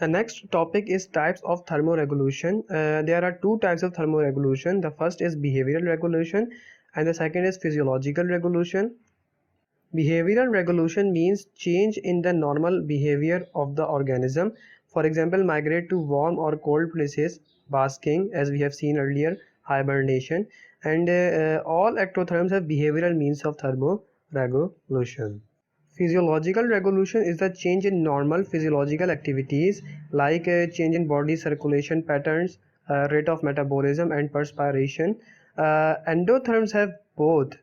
The next topic is types of thermoregulation. There are two types of thermoregulation. The first is behavioral regulation and the second is physiological regulation. Behavioral regulation means change in the normal behavior of the organism. For example, migrate to warm or cold places, basking, as we have seen earlier, hibernation, and all ectotherms have behavioral means of thermoregulation. Physiological regulation is the change in normal physiological activities like change in body circulation patterns, rate of metabolism and perspiration. Endotherms have both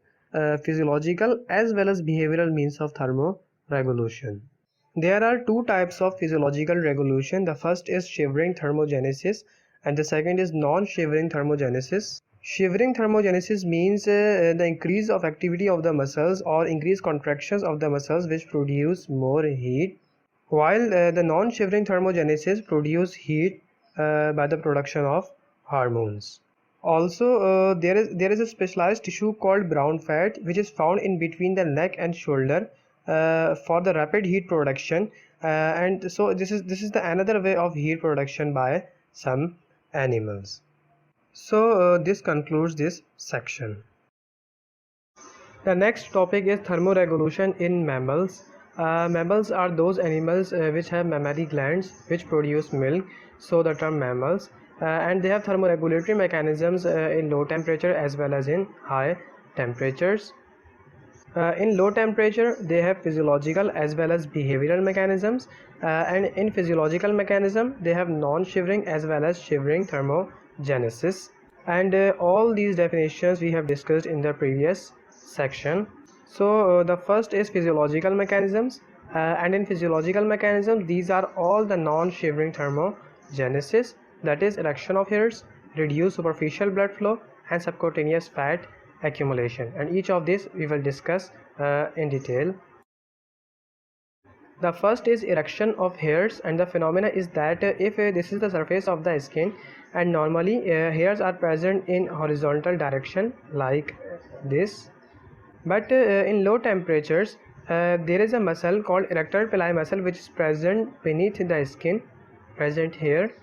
physiological as well as behavioral means of thermoregulation. There are two types of physiological regulation. The first is shivering thermogenesis and the second is non-shivering thermogenesis. Shivering thermogenesis means the increase of activity of the muscles or increased contractions of the muscles which produce more heat, while the non-shivering thermogenesis produce heat by the production of hormones. Also, there is a specialized tissue called brown fat which is found in between the neck and shoulder for the rapid heat production, and so this is the another way of heat production by some animals. So this concludes this section. The next topic is thermoregulation in mammals. Mammals are those animals which have mammary glands which produce milk, so the term mammals, and they have thermoregulatory mechanisms in low temperature as well as in high temperatures. In low temperature they have physiological as well as behavioral mechanisms, and in physiological mechanism they have non-shivering as well as shivering thermogenesis, and all these definitions we have discussed in the previous section. So the first is physiological mechanisms, and in physiological mechanisms these are all the non-shivering thermogenesis, that is erection of hairs, reduced superficial blood flow and subcutaneous fat accumulation, and each of these we will discuss in detail. The first is erection of hairs, and the phenomena is that if this is the surface of the skin and normally hairs are present in horizontal direction like this, but in low temperatures there is a muscle called erector pili muscle which is present beneath the skin, present here,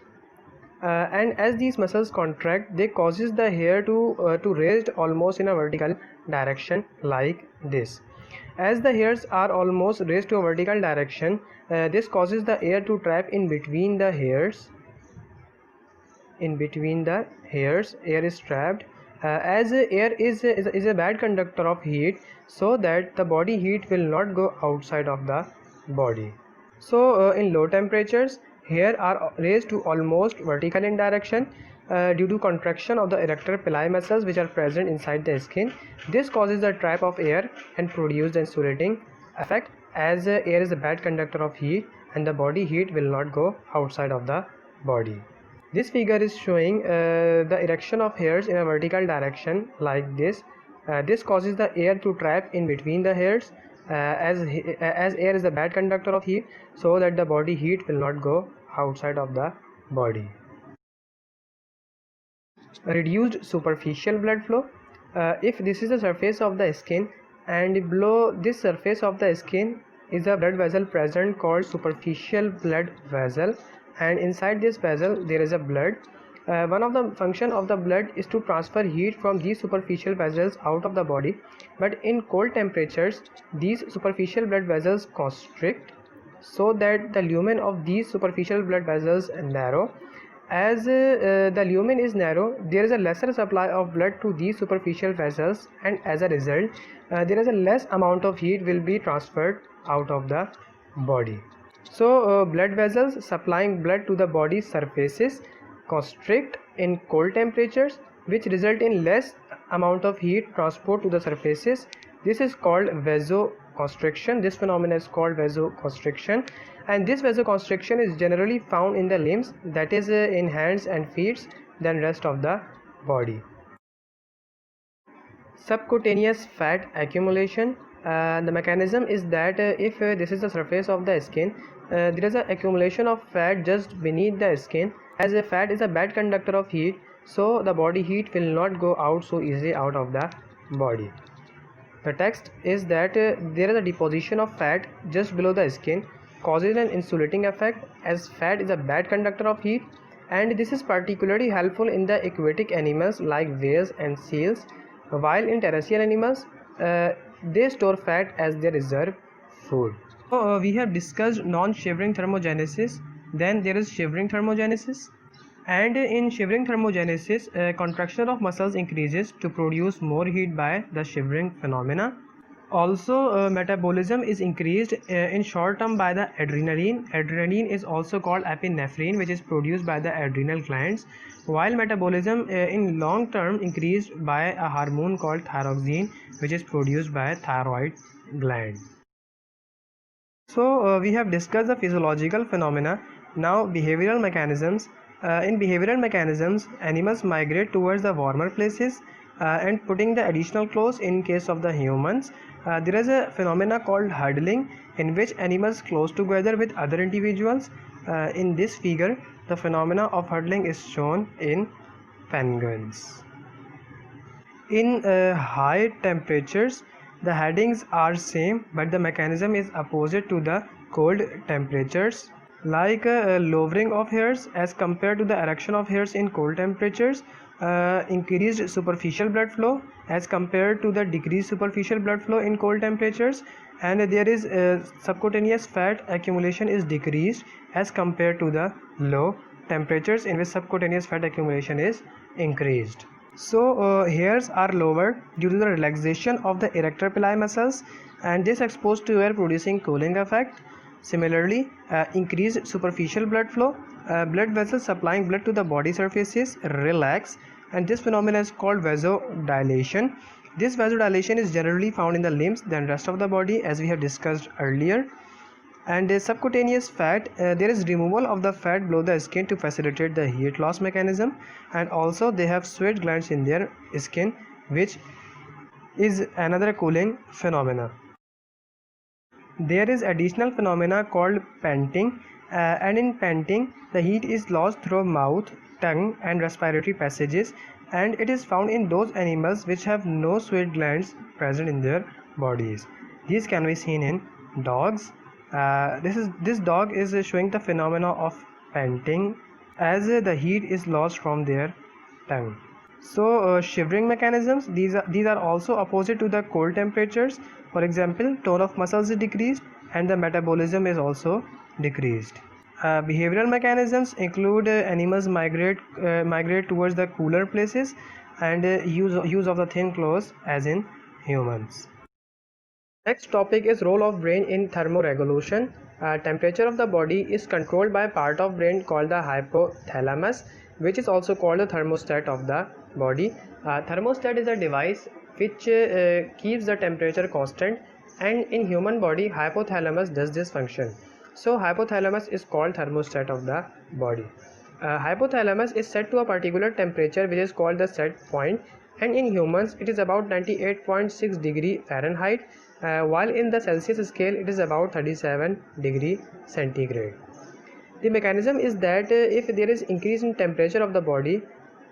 and as these muscles contract they causes the hair to raised almost in a vertical direction like this. As the hairs are almost raised to a vertical direction, this causes the air to trap in between the hairs. In between the hairs air is trapped, as air is a bad conductor of heat, so that the body heat will not go outside of the body. So in low temperatures hair are raised to almost vertical in direction due to contraction of the erector pili muscles which are present inside the skin. This causes the trap of air and produce the insulating effect, as air is a bad conductor of heat and the body heat will not go outside of the body. This figure is showing the erection of hairs in a vertical direction like this. This causes the air to trap in between the hairs, as air is a bad conductor of heat, so that the body heat will not go outside of the body. Reduced superficial blood flow. If this is the surface of the skin and below this surface of the skin is a blood vessel present called superficial blood vessel, and inside this vessel there is a blood. One of the function of the blood is to transfer heat from these superficial vessels out of the body, but in cold temperatures these superficial blood vessels constrict, so that the lumen of these superficial blood vessels narrow. As the lumen is narrow, there is a lesser supply of blood to these superficial vessels, and as a result there is a less amount of heat will be transferred out of the body. So blood vessels supplying blood to the body surfaces constrict in cold temperatures, which result in less amount of heat transport to the surfaces. This is called vasoconstriction. This phenomenon is called vasoconstriction, and this vasoconstriction is generally found in the limbs, that is in hands and feet, than rest of the body. Subcutaneous fat accumulation. The mechanism is that if this is the surface of the skin, there is an accumulation of fat just beneath the skin. As a fat is a bad conductor of heat, so the body heat will not go out so easily out of the body. The text is that there is a deposition of fat just below the skin, causes an insulating effect, as fat is a bad conductor of heat, and this is particularly helpful in the aquatic animals like whales and seals, while in terrestrial animals they store fat as their reserve food. So we have discussed non-shivering thermogenesis. Then there is shivering thermogenesis. And in shivering thermogenesis, contraction of muscles increases to produce more heat by the shivering phenomena. Also, metabolism is increased in short term by the adrenaline. Adrenaline is also called epinephrine, which is produced by the adrenal glands, while metabolism in long term increased by a hormone called thyroxine, which is produced by thyroid gland. So we have discussed the physiological phenomena. Now behavioral mechanisms. In behavioral mechanisms, animals migrate towards the warmer places and putting the additional clothes. In case of the humans, there is a phenomena called huddling, in which animals close together with other individuals. In this figure, the phenomena of huddling is shown in penguins. In high temperatures, the headings are same, but the mechanism is opposite to the cold temperatures, like lowering of hairs as compared to the erection of hairs in cold temperatures, increased superficial blood flow as compared to the decreased superficial blood flow in cold temperatures, and there is subcutaneous fat accumulation is decreased as compared to the low temperatures, in which subcutaneous fat accumulation is increased. So hairs are lowered due to the relaxation of the erector pili muscles, and this exposed to air producing cooling effect. Similarly, increased superficial blood flow, blood vessels supplying blood to the body surfaces relax, and this phenomenon is called vasodilation. This vasodilation is generally found in the limbs than rest of the body, as we have discussed earlier. And subcutaneous fat, there is removal of the fat below the skin to facilitate the heat loss mechanism, and also they have sweat glands in their skin, which is another cooling phenomena. There is additional phenomena called panting, and in panting the heat is lost through mouth, tongue and respiratory passages, and it is found in those animals which have no sweat glands present in their bodies. These can be seen in dogs. This dog is showing the phenomena of panting, as the heat is lost from their tongue. So shivering mechanisms, these are also opposite to the cold temperatures. For example, tone of muscles is decreased and the metabolism is also decreased. Behavioral mechanisms include animals migrate towards the cooler places and use of the thin clothes, as in humans. Next topic is role of brain in thermoregulation. Temperature of the body is controlled by a part of brain called the hypothalamus, which is also called the thermostat of the body. Thermostat is a device which keeps the temperature constant, and in human body hypothalamus does this function. So hypothalamus is called thermostat of the body. Hypothalamus is set to a particular temperature which is called the set point, and in humans it is about 98.6 degree Fahrenheit, while in the Celsius scale it is about 37 degree centigrade. The mechanism is that if there is increase in temperature of the body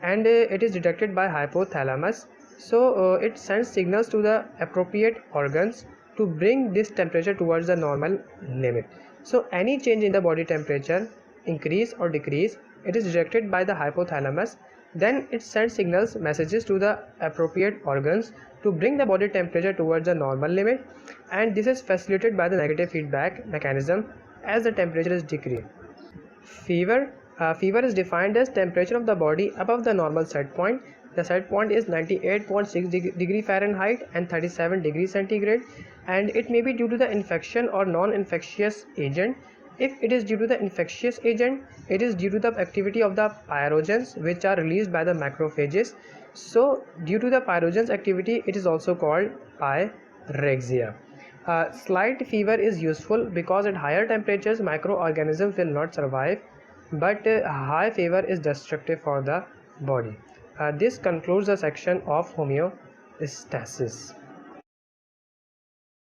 and it is detected by hypothalamus, so it sends signals to the appropriate organs to bring this temperature towards the normal limit. So any change in the body temperature, increase or decrease, it is detected by the hypothalamus. Then it sends messages to the appropriate organs to bring the body temperature towards the normal limit, and this is facilitated by the negative feedback mechanism as the temperature is decreased. Fever is defined as temperature of the body above the normal set point. The set point is 98.6 degree Fahrenheit and 37 degree centigrade, and it may be due to the infection or non-infectious agent. If it is due to the infectious agent, it is due to the activity of the pyrogens which are released by the macrophages. So due to the pyrogens activity, it is also called pyrexia. Slight fever is useful because at higher temperatures microorganisms will not survive, but high fever is destructive for the body. This concludes the section of homeostasis.